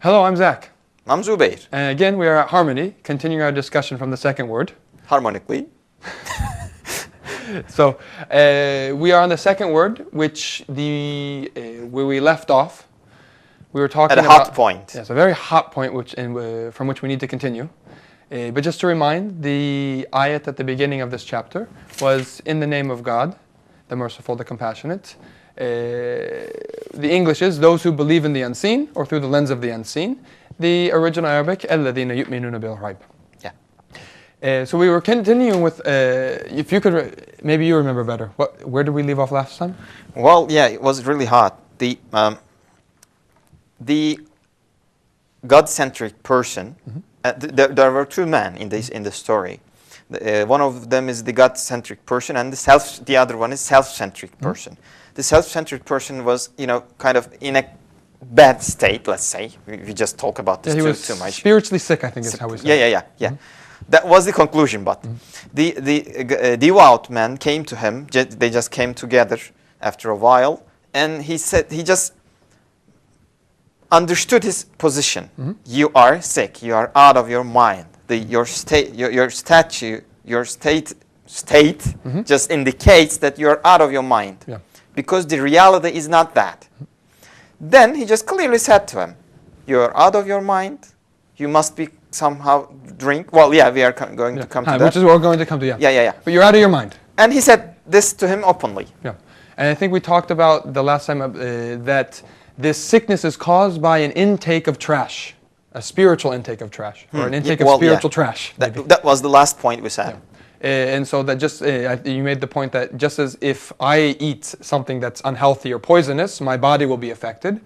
Hello, I'm Zach. I'm Zubair. And again, we are at Harmony, continuing our discussion from the second word. Harmonically. So, we are on the second word, which where we left off. We were talking at a about, hot point. Yes, a very hot point from which we need to continue. But just to remind, the ayat at the beginning of this chapter was in the name of God, the merciful, the compassionate. The English is those who believe in the unseen, or through the lens of the unseen. The original Arabic, الَّذِينَ يُؤْمِنُونَ بِالْغَيْبِ. Yeah. So we were continuing with, if you could, maybe you remember better. Where did we leave off last time? Well, yeah, it was really hot. The God-centric person. Mm-hmm. There were two men in the story. One of them is the God-centric person, and the other one is self-centric person. Mm-hmm. The self-centric person was, kind of in a bad state. Let's say we just talk about this too much. Spiritually sick, I think is how we say. Yeah. Mm-hmm. That was the conclusion. But the devout man came to him. They just came together after a while, and he just understood his position. Mm-hmm. You are sick. You are out of your mind. Your state mm-hmm. just indicates that you are out of your mind. Yeah. Because the reality is not that. Mm-hmm. Then he just clearly said to him, "You are out of your mind. You must be somehow drink." Well, yeah, we are going to come to that. Which is what we're going to come to. Yeah. But you're out of your mind. And he said this to him openly. Yeah, and I think we talked about the last time that this sickness is caused by an intake of trash, a spiritual intake of trash, or an intake of spiritual trash. That was the last point we said. Yeah. And so that just, you made the point that just as if I eat something that's unhealthy or poisonous, my body will be affected.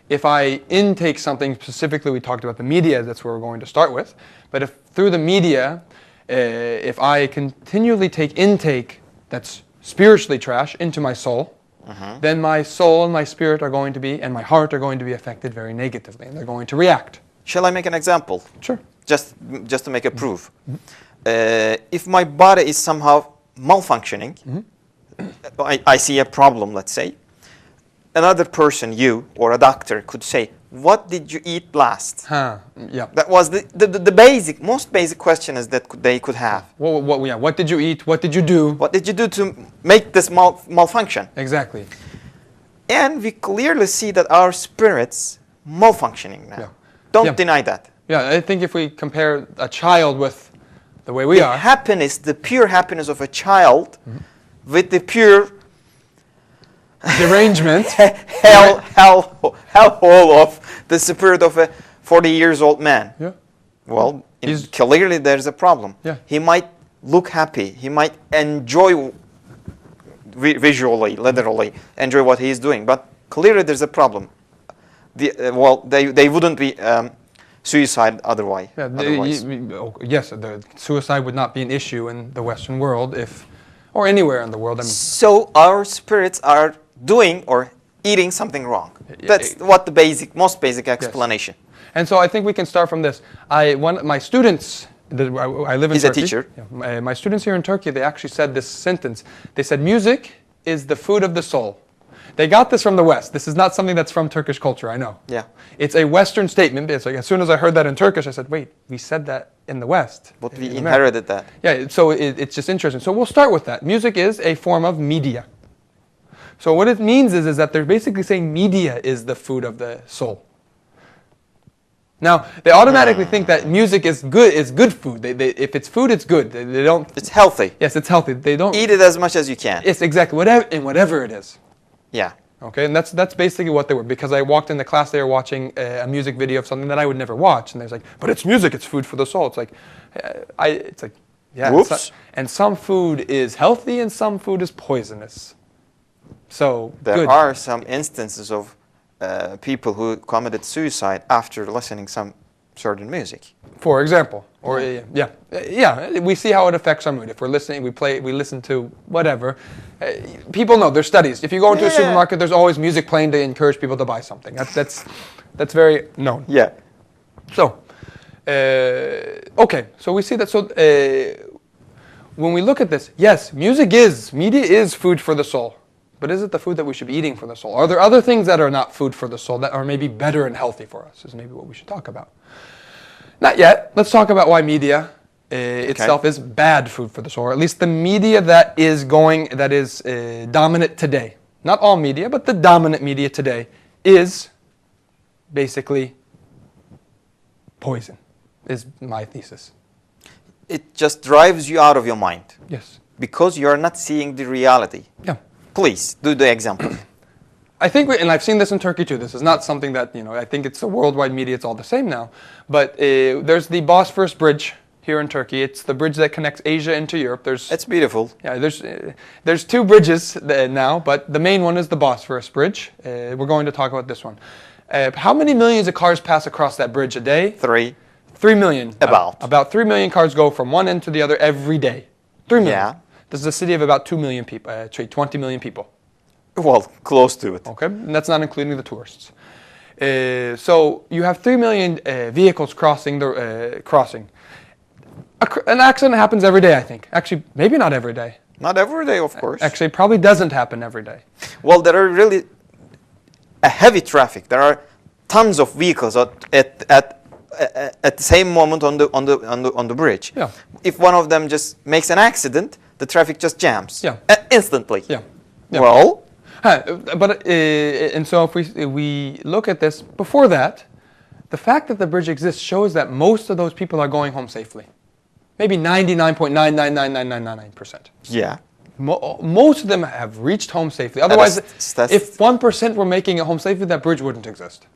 If I intake something, specifically we talked about the media, that's where we're going to start with. But if through the media, if I continually take intake that's spiritually trash into my soul, then my soul and my spirit are going to be, and my heart are going to be affected very negatively, and they're going to react. Shall I make an example? Sure. Just to make a proof. If my body is somehow malfunctioning, I see a problem, let's say. Another person, you or a doctor, could say, "What did you eat last?" Yeah. That was the most basic question is that they could have. What did you eat? What did you do? What did you do to make this malfunction? Exactly. And we clearly see that our spirit's malfunctioning now. Yeah. Don't deny that. Yeah, I think if we compare a child with the way we are. The pure happiness of a child with the pure derangement, hellhole of the spirit of a 40-year-old man. Yeah. Well, clearly there's a problem. Yeah. He might look happy. He might enjoy visually, literally, enjoy what he is doing. But clearly there's a problem. They wouldn't be suicide otherwise. Yes, suicide would not be an issue in the Western world or anywhere in the world. So our spirits are doing or eating something wrong. That's what the most basic explanation. Yes. And so I think we can start from this. My students, I live in Turkey. He's a teacher. Yeah, my students here in Turkey, they actually said this sentence. They said, "Music is the food of the soul." They got this from the West. This is not something that's from Turkish culture, I know. Yeah. It's a Western statement. It's like as soon as I heard that in Turkish, I said, wait, we said that in the West. But we inherited that. Yeah, so it's just interesting. So we'll start with that. Music is a form of media. So what it means is that they're basically saying media is the food of the soul. Now, they automatically think that music is good food. If it's food, it's good. They don't. It's healthy. Yes, it's healthy. They don't eat it as much as you can. Yes, exactly. Whatever it is. Yeah. Okay, and that's basically what they were. Because I walked in the class, they were watching a music video of something that I would never watch, and they're like, "But it's music. It's food for the soul." It's like, yeah. Whoops. And some food is healthy, and some food is poisonous. So there are some instances of people who committed suicide after listening some certain music. For example, or we see how it affects our mood. If we're listening, we listen to whatever. People know there's studies. If you go into a supermarket, there's always music playing to encourage people to buy something. That's very known. Yeah. So, okay. So we see that. So when we look at this, yes, media is food for the soul. But is it the food that we should be eating for the soul? Are there other things that are not food for the soul that are maybe better and healthy for us? Is maybe what we should talk about. Not yet. Let's talk about why media itself is bad food for the soul, or at least the media that is dominant today. Not all media, but the dominant media today is basically poison, is my thesis. It just drives you out of your mind. Yes. Because you're not seeing the reality. Yeah. Please, do the example. I think, and I've seen this in Turkey too, this is not something that, I think it's a worldwide media, it's all the same now. But there's the Bosphorus Bridge here in Turkey. It's the bridge that connects Asia into Europe. It's beautiful. Yeah, there's two bridges now, but the main one is the Bosphorus Bridge. We're going to talk about this one. How many millions of cars pass across that bridge a day? 3 million. About 3 million cars go from one end to the other every day. 3 million. Yeah. This is a city of about 2 million people, actually 20 million people. Well, close to it. Okay, and that's not including the tourists. So you have 3 million vehicles crossing. An accident happens every day, I think. Actually, maybe not every day. Not every day, of course. Actually, it probably doesn't happen every day. Well, there are really a heavy traffic. There are tons of vehicles at the same moment on the bridge. Yeah. If one of them just makes an accident, the traffic just jams. Yeah. Instantly. Yeah. Yeah. Well. But and so if we look at this before that, the fact that the bridge exists shows that most of those people are going home safely. Maybe 99.9999999%. Yeah. Most of them have reached home safely. Otherwise, if 1% were making it home safely, that bridge wouldn't exist.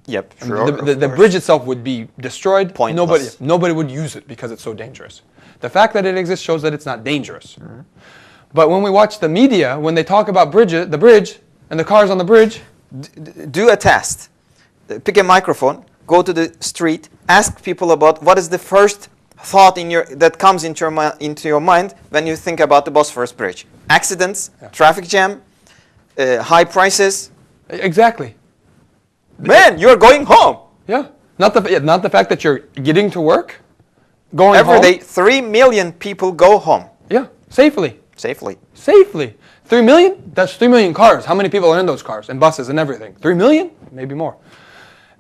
Yep, sure. The bridge itself would be destroyed. Pointless. Nobody would use it because it's so dangerous. The fact that it exists shows that it's not dangerous. Mm-hmm. But when we watch the media, when they talk about the bridge and the cars on the bridge, do a test. Pick a microphone, go to the street, ask people about what is the first thought that comes into your mind when you think about the Bosphorus Bridge. Accidents, traffic jam, high prices. Exactly. Man, you're going home. Yeah. Not the fact that you're getting to work, going every home. Day, 3 million people go home. Yeah, safely. Safely. 3 million? That's 3 million cars. How many people are in those cars and buses and everything? 3 million? Maybe more.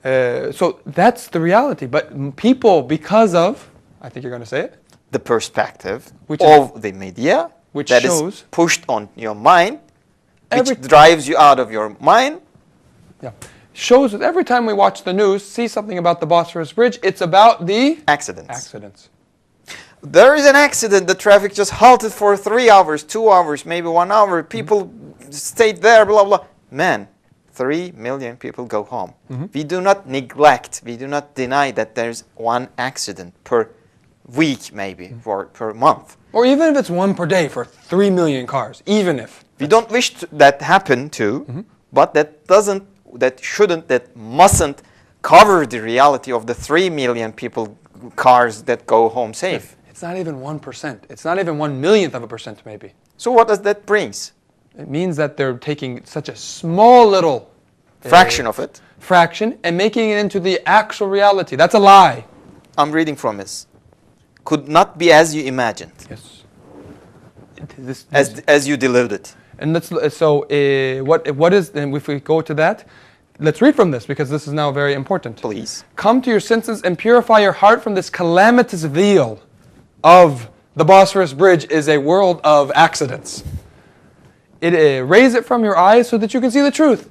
So that's the reality. But people, because of, I think you're going to say it, the perspective of the media that is pushed on your mind, which drives you out of your mind. Yeah. Shows that every time we watch the news, see something about the Bosphorus Bridge, it's about the accidents. There is an accident, the traffic just halted for 3 hours, 2 hours, maybe 1 hour. People stayed there, blah, blah. Man, 3 million people go home. Mm-hmm. We do not neglect, we do not deny that there's one accident per week, maybe, or per month. Or even if it's one per day for 3 million cars, even if. We don't wish that happen to, but that mustn't cover the reality of the 3 million cars that go home safe. It's not even 1%. It's not even 1/1,000,000th of a percent, maybe. So what does that bring? It means that they're taking such a small little fraction of it. Fraction and making it into the actual reality. That's a lie. I'm reading from this. Could not be as you imagined. Yes. As you deluded. And what is, and if we go to that, let's read from this because this is now very important. Please. Come to your senses and purify your heart from this calamitous veil of the Bosphorus Bridge is a world of accidents. Raise it from your eyes so that you can see the truth.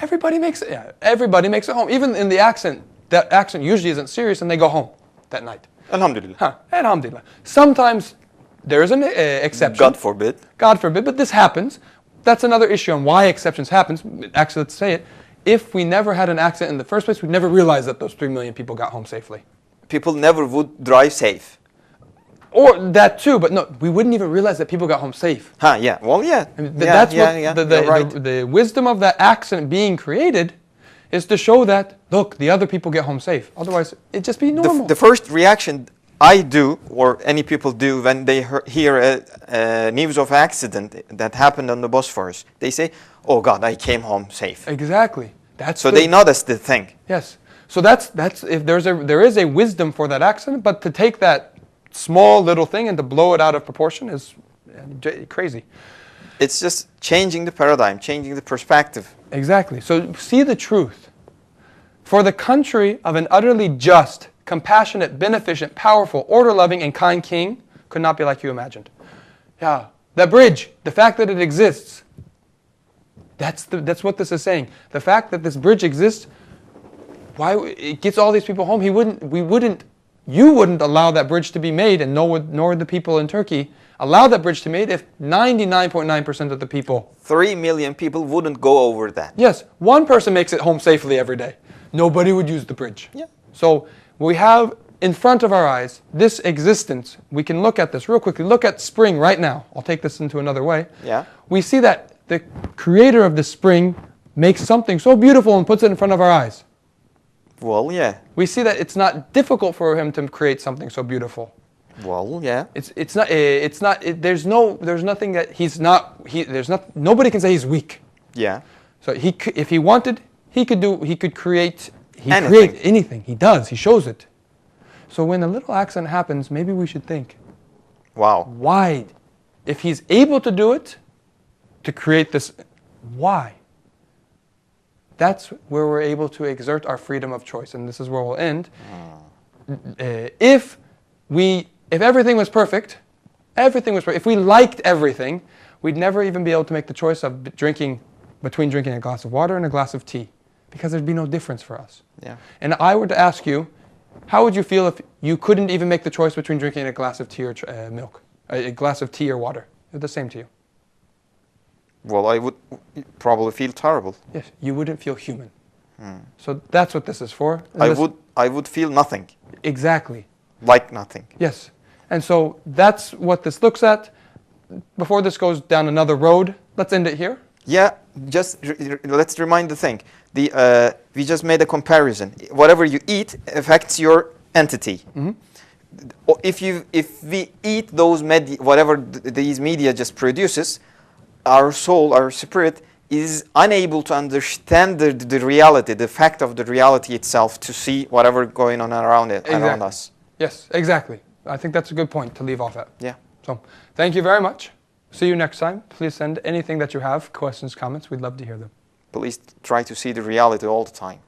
Everybody makes it. Yeah, everybody makes it home. Even in the accident, that accident usually isn't serious, and they go home that night. Alhamdulillah. Alhamdulillah. Sometimes there is an exception. God forbid. God forbid, but this happens. That's another issue on why exceptions happen. Actually, let's say it. If we never had an accident in the first place, we'd never realize that those 3 million people got home safely. People never would drive safe. Or that too, but no, we wouldn't even realize that people got home safe. Yeah. Well, yeah. I mean, the wisdom of that accident being created is to show that, look, the other people get home safe. Otherwise, it'd just be normal. The first reaction I do, or any people do, when they hear a news of accident that happened on the Bosphorus, they say, oh God, I came home safe. Exactly. So they notice the thing. Yes. So that's if there is a wisdom for that accident, but to take that small little thing and to blow it out of proportion is crazy. It's just changing the paradigm, changing the perspective. Exactly. So see the truth. For the country of an utterly just, compassionate, beneficent, powerful, order-loving, and kind king could not be like you imagined. Yeah. That bridge, the fact that it exists, that's what this is saying. The fact that this bridge exists, why it gets all these people home. You wouldn't allow that bridge to be made, and nor would the people in Turkey allow that bridge to be made if 99.9% of the people. 3 million people wouldn't go over that. Yes, one person makes it home safely every day. Nobody would use the bridge. Yeah. So we have in front of our eyes this existence. We can look at this real quickly. Look at spring right now. I'll take this into another way. Yeah. We see that the creator of the spring makes something so beautiful and puts it in front of our eyes. Well, yeah. We see that it's not difficult for him to create something so beautiful. Well, yeah. There's nothing that he's not. Nobody can say he's weak. Yeah. So if he wanted, he could create. Anything. Create anything. He does. He shows it. So when a little accident happens, maybe we should think. Wow. Why? If he's able to do it, to create this, why? That's where we're able to exert our freedom of choice, and this is where we'll end. If everything was perfect, if we liked everything, we'd never even be able to make the choice of between drinking a glass of water and a glass of tea, because there'd be no difference for us. Yeah. And I were to ask you, how would you feel if you couldn't even make the choice between drinking a glass of tea or milk, a glass of tea or water? It's the same to you. Well, I would probably feel terrible. Yes, you wouldn't feel human. So that's what this is for. I would feel nothing. Exactly. Like nothing. Yes. And so that's what this looks at. Before this goes down another road, let's end it here. Yeah, just let's remind the thing. We just made a comparison. Whatever you eat affects your entity. Mm-hmm. If we eat those whatever these media just produces, our soul, our spirit, is unable to understand the reality, the fact of the reality itself, to see whatever going on around us. Yes, exactly. I think that's a good point to leave off at. Yeah. So, thank you very much. See you next time. Please send anything that you have, questions, comments. We'd love to hear them. Please try to see the reality all the time.